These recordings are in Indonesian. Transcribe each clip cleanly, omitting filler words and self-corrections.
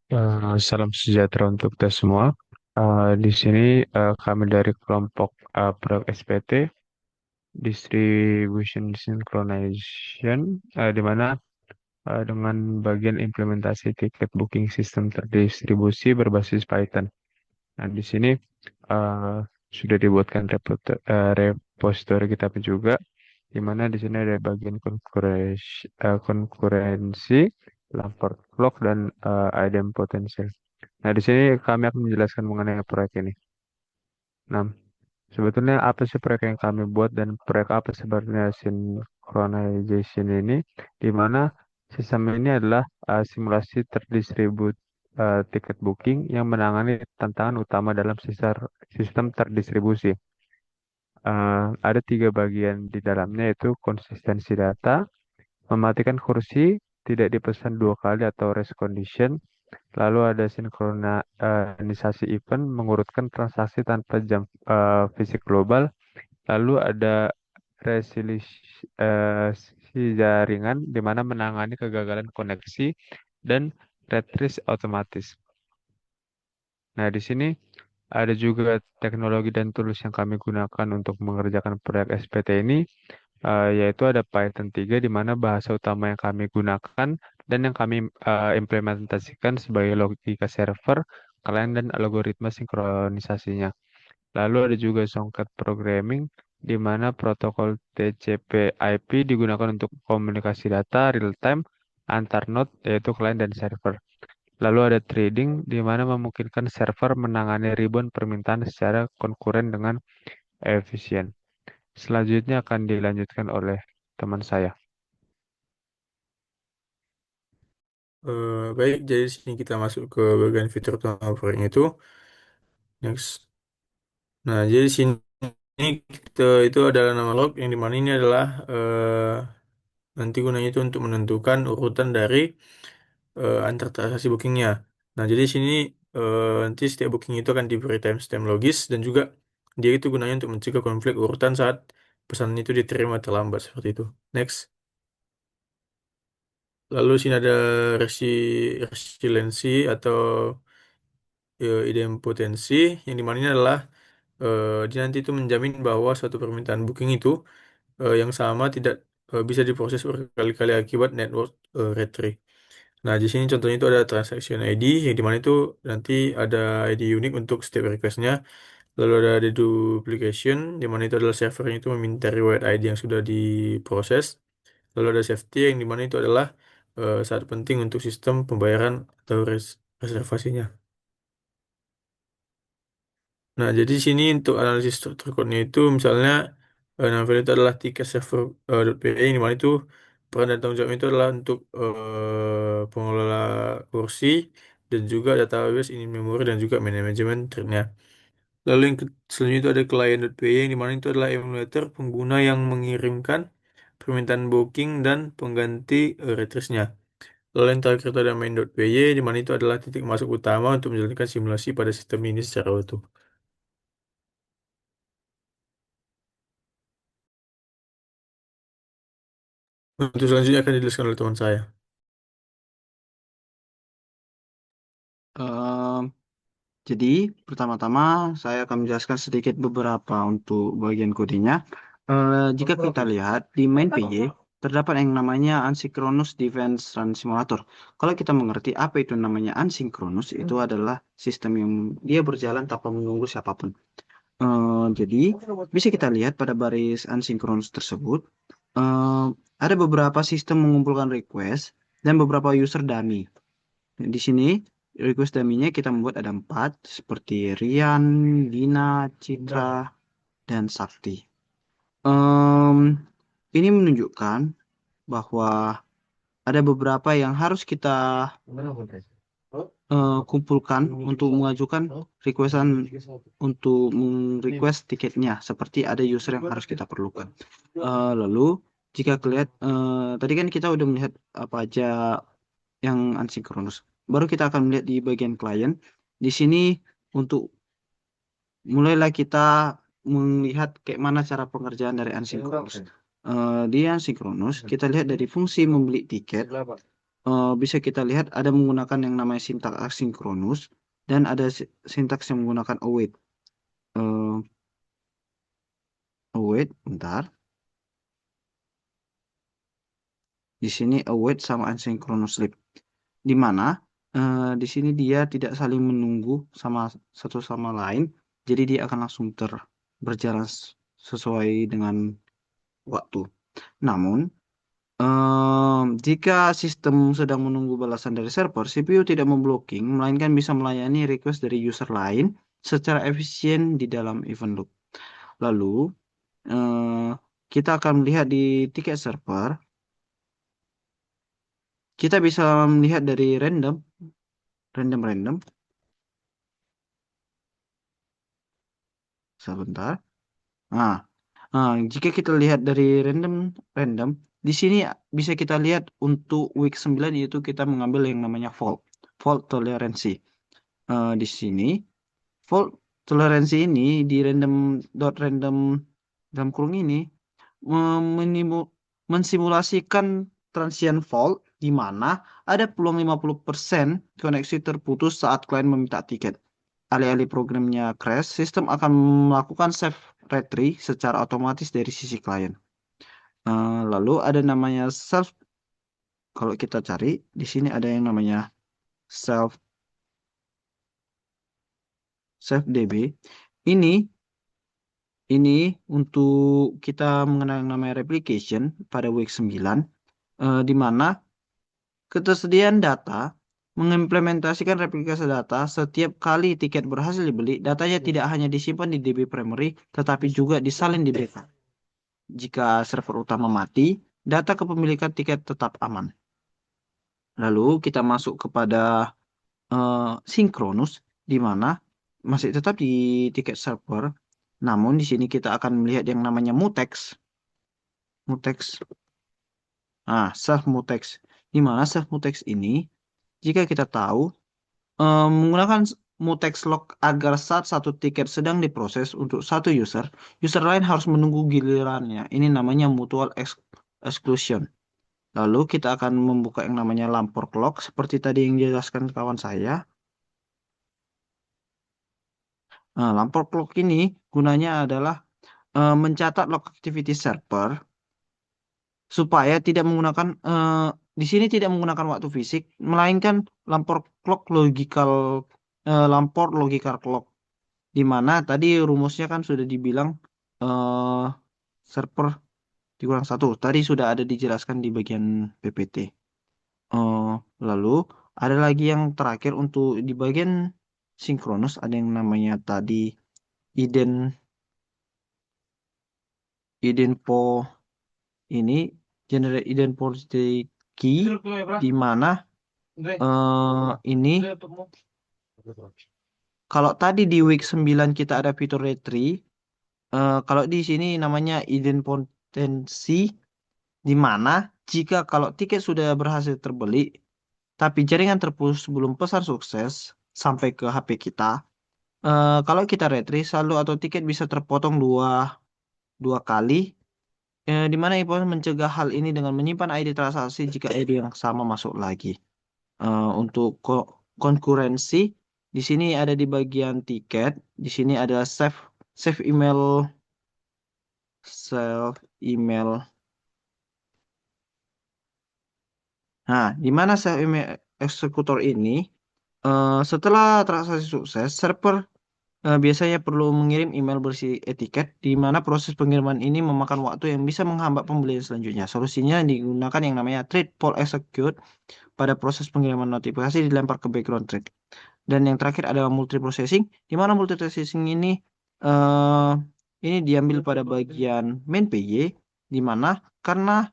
Salam sejahtera untuk kita semua. Di sini kami dari kelompok Proyek SPT, Distribution Synchronization, di mana dengan bagian implementasi tiket booking sistem terdistribusi berbasis Python. Nah, di sini uh, sudah dibuatkan repository kita juga, di mana di sini ada bagian konkurensi, Lamport Clock, dan idempotensial. Nah, di sini kami akan menjelaskan mengenai proyek ini. Nah, sebetulnya apa sih proyek yang kami buat dan proyek apa sebenarnya synchronization ini? Di mana sistem ini adalah simulasi terdistribut tiket booking yang menangani tantangan utama dalam sistem terdistribusi. Ada tiga bagian di dalamnya, yaitu konsistensi data, mematikan kursi, tidak dipesan dua kali atau race condition. Lalu ada sinkronisasi event, mengurutkan transaksi tanpa jam fisik global. Lalu ada resiliensi jaringan, di mana menangani kegagalan koneksi dan retrieve otomatis. Nah, di sini ada juga teknologi dan tools yang kami gunakan untuk mengerjakan proyek SPT ini, yaitu ada Python 3, di mana bahasa utama yang kami gunakan dan yang kami implementasikan sebagai logika server, klien, dan algoritma sinkronisasinya. Lalu ada juga Songket Programming, di mana protokol TCP/IP digunakan untuk komunikasi data real-time antar node, yaitu klien dan server. Lalu ada trading, di mana memungkinkan server menangani ribuan permintaan secara konkuren dengan efisien. Selanjutnya akan dilanjutkan oleh teman saya. Baik, jadi di sini kita masuk ke bagian fitur utama proyek itu. Next. Nah, jadi di sini kita itu adalah nama log yang dimana ini adalah nanti gunanya itu untuk menentukan urutan dari antar transaksi bookingnya. Nah, jadi di sini nanti setiap booking itu akan diberi timestamp logis dan juga dia itu gunanya untuk mencegah konflik urutan saat pesan itu diterima terlambat seperti itu. Next. Lalu sini ada resiliensi atau idempotensi yang dimana ini adalah dia nanti itu menjamin bahwa suatu permintaan booking itu yang sama tidak bisa diproses berkali-kali akibat network retrieve. Nah, di sini contohnya itu ada transaction ID yang dimana itu nanti ada ID unik untuk setiap requestnya. Lalu ada deduplication di mana itu adalah servernya itu meminta riwayat ID yang sudah diproses. Lalu ada safety yang dimana itu adalah saat penting untuk sistem pembayaran atau reservasinya. Nah, jadi di sini untuk analisis struktur code-nya itu misalnya nama file itu adalah tiket server .py di mana itu peran dan tanggung jawab itu adalah untuk pengelola kursi dan juga database ini memori dan juga manajemen thread-nya. Lalu yang selanjutnya itu ada client.py yang dimana itu adalah emulator pengguna yang mengirimkan permintaan booking dan pengganti retrieve-nya. Lalu yang terakhir itu ada main.py di mana itu adalah titik masuk utama untuk menjalankan simulasi pada sistem ini secara utuh. Untuk selanjutnya akan dijelaskan oleh teman saya. Em, jadi, pertama-tama saya akan menjelaskan sedikit beberapa untuk bagian kodenya. Jika kita lihat di main PY, terdapat yang namanya Asynchronous Defense Run Simulator. Kalau kita mengerti apa itu namanya asynchronous, itu adalah sistem yang dia berjalan tanpa menunggu siapapun. Jadi, bisa kita lihat pada baris asynchronous tersebut, eh, ada beberapa sistem mengumpulkan request dan beberapa user dummy. Di sini request dummy-nya kita membuat ada 4 seperti Rian, Dina, Citra, dan Sakti. Em, ini menunjukkan bahwa ada beberapa yang harus kita kumpulkan untuk mengajukan requestan untuk request tiketnya. Seperti ada user yang harus kita perlukan. Lalu jika tadi kan kita udah melihat apa aja yang asinkronus. Baru kita akan melihat di bagian klien. Di sini untuk mulailah kita melihat kayak mana cara pengerjaan dari asinkronus. Di asinkronus kita lihat dari fungsi membeli tiket. bisa kita lihat ada menggunakan yang namanya sintaks asinkronus dan ada sintaks yang menggunakan await. Eh, Await, bentar. Di sini await sama asynchronous sleep. Di mana di sini dia tidak saling menunggu sama satu sama lain, jadi dia akan langsung berjalan sesuai dengan waktu. Namun, jika sistem sedang menunggu balasan dari server, CPU tidak memblocking, melainkan bisa melayani request dari user lain secara efisien di dalam event loop. Lalu, eh, kita akan melihat di tiket server, kita bisa melihat dari random. Sebentar. Nah, jika kita lihat dari random, di sini bisa kita lihat untuk week 9 yaitu kita mengambil yang namanya fault tolerancy. Di sini fault tolerancy ini di random dalam kurung ini mensimulasikan transient fault di mana ada peluang 50% koneksi terputus saat klien meminta tiket. Alih-alih programnya crash, sistem akan melakukan save retrieve secara otomatis dari sisi klien. Lalu ada namanya kalau kita cari di sini ada yang namanya self DB. Ini untuk kita mengenal yang namanya replication pada week 9, di mana ketersediaan data mengimplementasikan replikasi data setiap kali tiket berhasil dibeli, datanya tidak hanya disimpan di DB primary, tetapi juga disalin di backup. Jika server utama mati, data kepemilikan tiket tetap aman. Lalu kita masuk kepada sinkronus, di mana masih tetap di tiket server, namun di sini kita akan melihat yang namanya mutex, self mutex, di mana self mutex ini, jika kita tahu menggunakan mutex log agar saat satu tiket sedang diproses untuk satu user lain harus menunggu gilirannya. Ini namanya mutual exclusion. Lalu kita akan membuka yang namanya lampor clock seperti tadi yang dijelaskan kawan saya. Nah, lampor clock ini gunanya adalah mencatat log activity server supaya tidak menggunakan di sini tidak menggunakan waktu fisik, melainkan lampor clock lampor logical clock, di mana tadi rumusnya kan sudah dibilang eh, server dikurang satu. Tadi sudah ada dijelaskan di bagian PPT. Eh, Lalu ada lagi yang terakhir untuk di bagian sinkronus ada yang namanya tadi iden idenpo ini generate idempotency key, di mana ini kalau tadi di week 9 kita ada fitur retrieve, kalau di sini namanya idempotency, di mana jika kalau tiket sudah berhasil terbeli tapi jaringan terputus sebelum pesan sukses sampai ke HP kita, kalau kita retrieve saldo atau tiket bisa terpotong dua kali, di mana Ipos mencegah hal ini dengan menyimpan ID transaksi jika ID yang sama masuk lagi. Untuk konkurensi, di sini ada di bagian tiket, di sini ada save email, save email. Nah, di mana save email eksekutor ini, setelah transaksi sukses, server biasanya perlu mengirim email berisi etiket, di mana proses pengiriman ini memakan waktu yang bisa menghambat pembelian selanjutnya. Solusinya digunakan yang namanya thread poll execute pada proses pengiriman notifikasi dilempar ke background thread. Dan yang terakhir adalah multiprocessing, di mana multiprocessing eh, ini diambil pada bagian main PY, di mana karena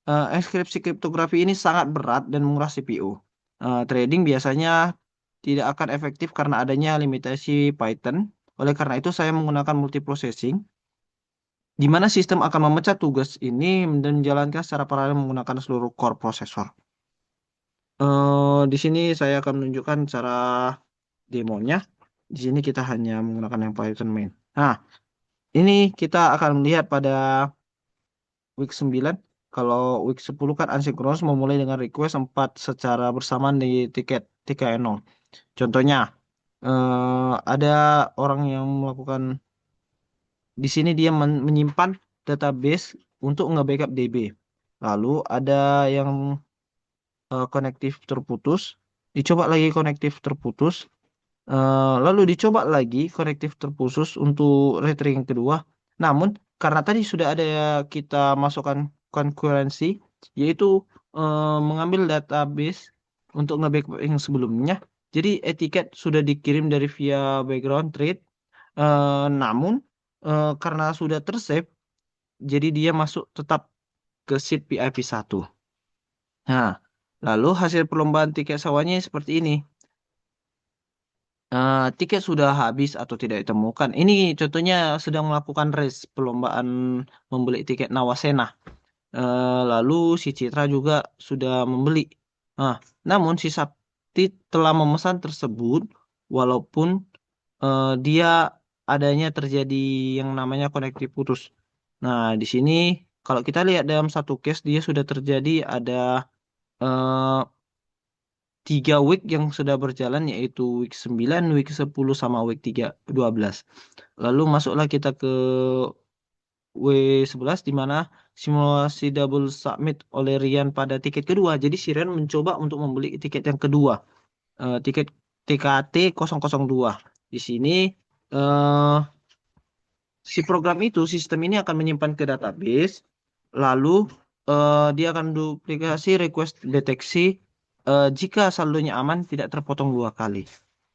enkripsi kriptografi ini sangat berat dan menguras CPU. Trading biasanya tidak akan efektif karena adanya limitasi Python. Oleh karena itu, saya menggunakan multiprocessing, di mana sistem akan memecah tugas ini dan menjalankan secara paralel menggunakan seluruh core prosesor. Di sini saya akan menunjukkan cara demonya. Di sini kita hanya menggunakan yang Python main. Nah, ini kita akan melihat pada week 9. Kalau week 10 kan asinkronus memulai dengan request 4 secara bersamaan di tiket 3.0. Contohnya, ada orang yang melakukan di sini dia menyimpan database untuk nge-backup DB. Lalu ada yang konektif terputus, dicoba lagi konektif terputus, lalu dicoba lagi konektif terputus untuk retry yang kedua. Namun karena tadi sudah ada kita masukkan konkurensi, yaitu mengambil database untuk nge-backup yang sebelumnya. Jadi etiket sudah dikirim dari via background thread, namun karena sudah tersave, jadi dia masuk tetap ke seat PIP 1. Nah, lalu hasil perlombaan tiket sewanya seperti ini. Tiket sudah habis atau tidak ditemukan. Ini contohnya sedang melakukan race perlombaan membeli tiket Nawasena. Lalu si Citra juga sudah membeli. Nah, namun si Sakti telah memesan tersebut walaupun dia adanya terjadi yang namanya konektif putus. Nah, di sini kalau kita lihat dalam satu case dia sudah terjadi ada eh, 3 week yang sudah berjalan yaitu week 9, week 10 sama week 12. Lalu masuklah kita ke W11 di mana simulasi double submit oleh Rian pada tiket kedua. Jadi si Rian mencoba untuk membeli tiket yang kedua, tiket TKT 002. Di sini eh, si program itu, sistem ini akan menyimpan ke database, lalu dia akan duplikasi request deteksi jika saldonya aman tidak terpotong 2 kali.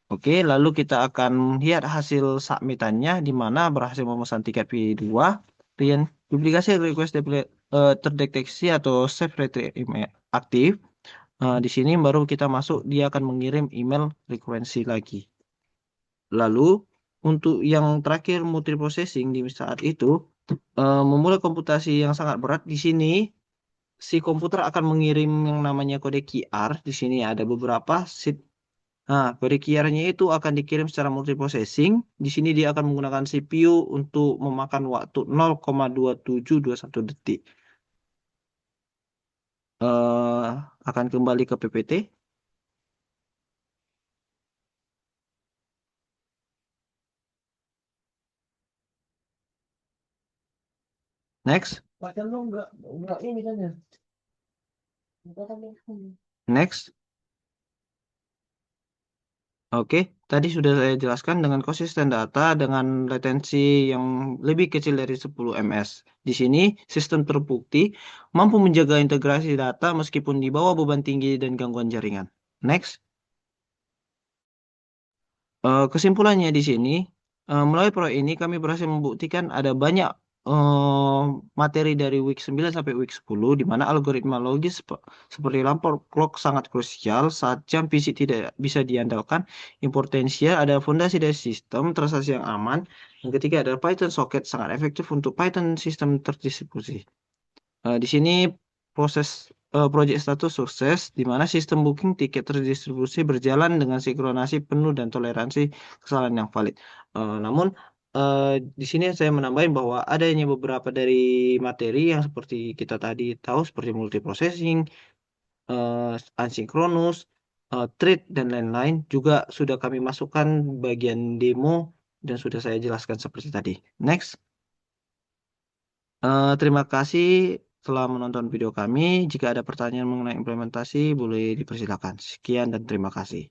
Oke, lalu kita akan lihat hasil submitannya di mana berhasil memesan tiket P2, dan duplikasi request terdeteksi atau save rate email aktif. Di sini baru kita masuk, dia akan mengirim email recurrency lagi. Lalu untuk yang terakhir multiprocessing di saat itu memulai komputasi yang sangat berat. Di sini si komputer akan mengirim yang namanya kode QR. Di sini ada beberapa sheet. Nah, kode QR-nya itu akan dikirim secara multiprocessing. Di sini dia akan menggunakan CPU untuk memakan waktu 0,2721 detik. eh Akan kembali ke PPT. Next. Next. Oke, tadi sudah saya jelaskan dengan konsisten data dengan latensi yang lebih kecil dari 10 ms. Di sini, sistem terbukti mampu menjaga integrasi data meskipun di bawah beban tinggi dan gangguan jaringan. Next. Kesimpulannya di sini, melalui proyek ini kami berhasil membuktikan ada banyak eh, materi dari week 9 sampai week 10 di mana algoritma logis seperti lampau clock sangat krusial saat jam fisik tidak bisa diandalkan. Importansial ada fondasi dari sistem transaksi yang aman. Yang ketiga ada Python socket sangat efektif untuk Python sistem terdistribusi. Di sini proses project status sukses, di mana sistem booking tiket terdistribusi berjalan dengan sinkronasi penuh dan toleransi kesalahan yang valid. Namun eh, di sini saya menambahin bahwa adanya beberapa dari materi yang seperti kita tadi tahu seperti multiprocessing, asynchronous, thread dan lain-lain juga sudah kami masukkan bagian demo dan sudah saya jelaskan seperti tadi. Next. Terima kasih telah menonton video kami. Jika ada pertanyaan mengenai implementasi, boleh dipersilakan. Sekian dan terima kasih.